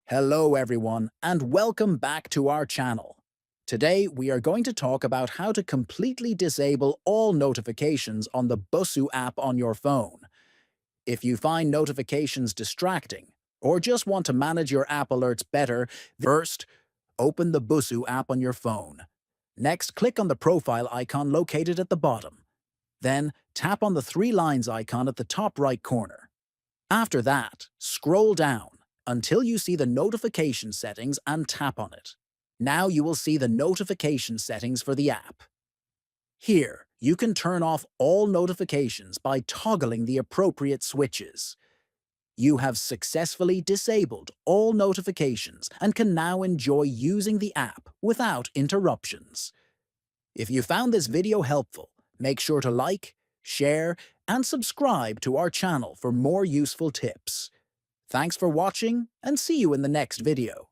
Hello everyone, and welcome back to our channel. Today we are going to talk about how to completely disable all notifications on the Busuu app on your phone. If you find notifications distracting, or just want to manage your app alerts better, first, open the Busuu app on your phone. Next, click on the profile icon located at the bottom. Then, tap on the three lines icon at the top right corner. After that, scroll down until you see the notification settings and tap on it. Now you will see the notification settings for the app. Here, you can turn off all notifications by toggling the appropriate switches. You have successfully disabled all notifications and can now enjoy using the app without interruptions. If you found this video helpful, make sure to like, share, and subscribe to our channel for more useful tips. Thanks for watching, and see you in the next video.